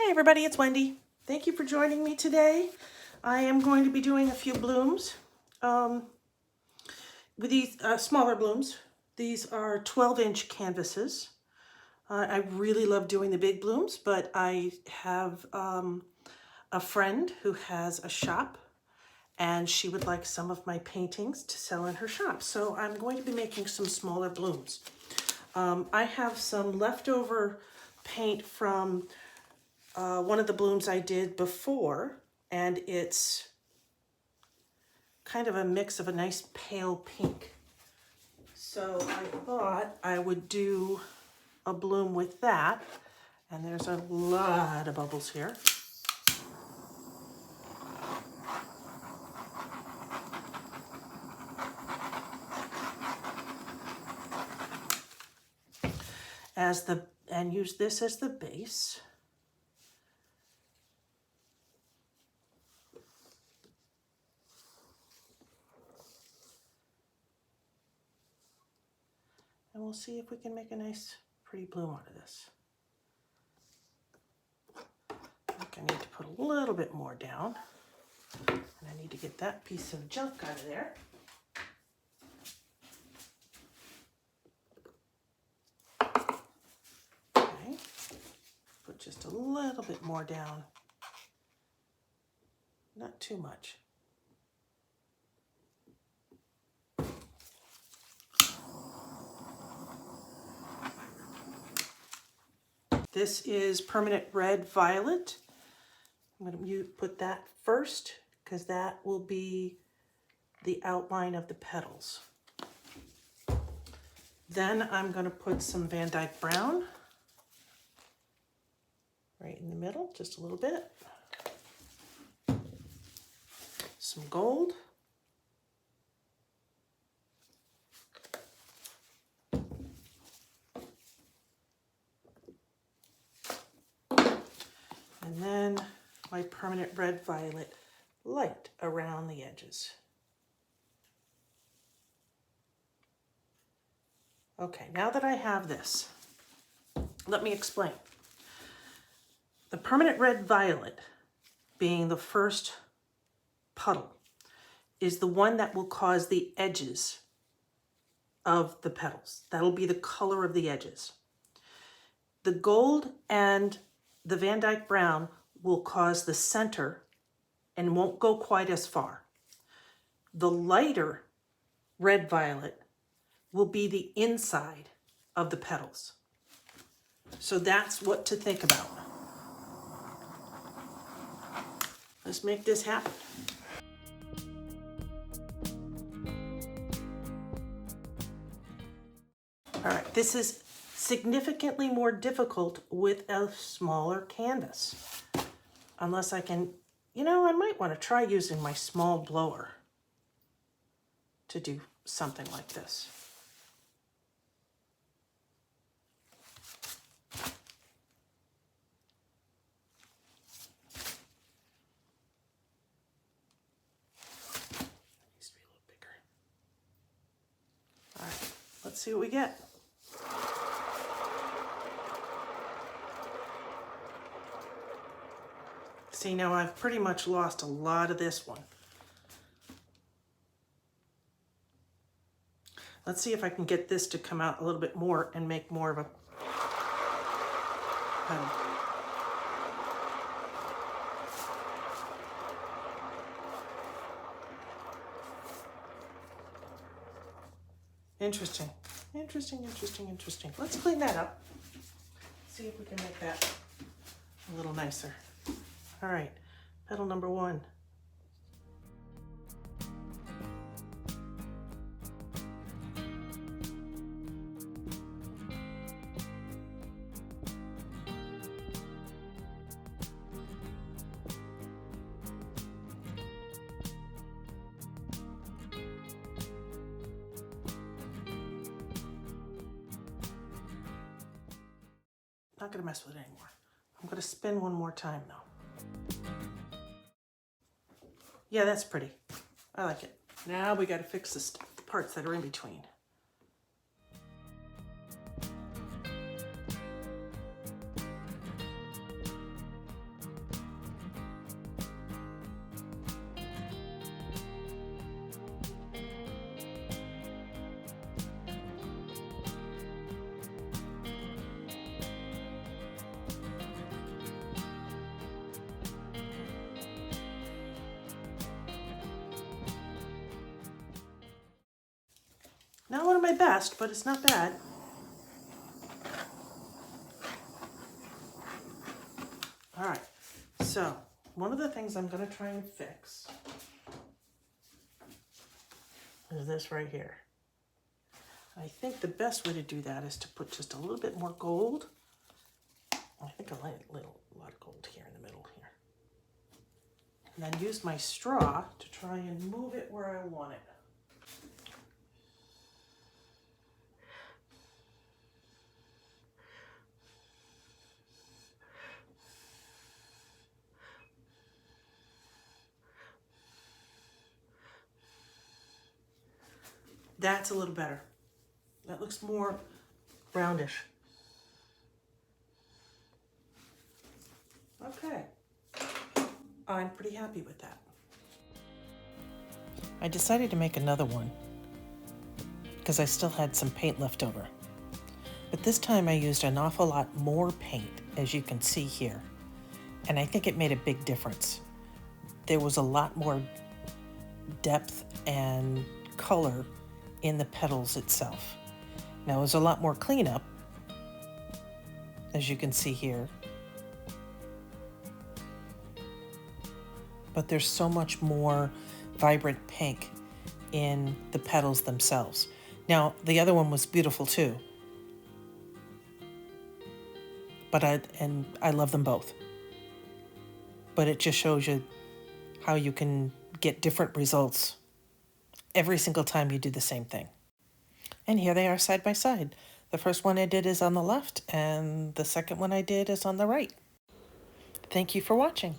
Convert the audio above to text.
Hi everybody, it's Wendy. Thank you for joining me today. I am going to be doing a few blooms with these smaller blooms. These are 12-inch canvases. I really love doing the big blooms, but I have a friend who has a shop and she would like some of my paintings to sell in her shop. So I'm going to be making some smaller blooms. I have some leftover paint from one of the blooms I did before, and it's kind of a mix of a nice pale pink. So I thought I would do a bloom with that, and there's a lot of bubbles here. And use this as the base. And we'll see if we can make a nice, pretty bloom out of this. I think I need to put a little bit more down. And I need to get that piece of junk out of there. Okay. Put just a little bit more down. Not too much. This is permanent red violet. I'm going to put that first because that will be the outline of the petals. Then I'm going to put some Van Dyke brown right in the middle, just a little bit. Some gold. And then my permanent red violet light around the edges. Okay, now that I have this, let me explain. The permanent red violet, being the first puddle, is the one that will cause the edges of the petals. That'll be the color of the edges. The gold and the Van Dyke brown will cause the center and won't go quite as far. The lighter red violet will be the inside of the petals. So that's what to think about. Let's make this happen. All right, this is significantly more difficult with a smaller canvas. Unless I can, I might want to try using my small blower to do something like this. Needs to be a little bigger. All right, let's see what we get. See, now I've pretty much lost a lot of this one. Let's see if I can get this to come out a little bit more and make more of a petal. Interesting. Interesting. Let's clean that up. See if we can make that a little nicer. All right, petal number 1. Not gonna mess with it anymore. I'm gonna spin one more time though. Yeah, that's pretty. I like it. Now we got to fix the parts that are in between. Not one of my best, but it's not bad. All right, so one of the things I'm going to try and fix is this right here. I think the best way to do that is to put just a little bit more gold. I think I like a lot of gold here in the middle here. And then use my straw to try and move it where I want it. That's a little better. That looks more roundish. Okay, I'm pretty happy with that. I decided to make another one because I still had some paint left over. But this time I used an awful lot more paint, as you can see here. And I think it made a big difference. There was a lot more depth and color in the petals itself. Now, it was a lot more cleanup, as you can see here. But there's so much more vibrant pink in the petals themselves. Now, the other one was beautiful too. But I love them both. But it just shows you how you can get different results every single time you do the same thing. And here they are side by side. The first one I did is on the left, and the second one I did is on the right. Thank you for watching.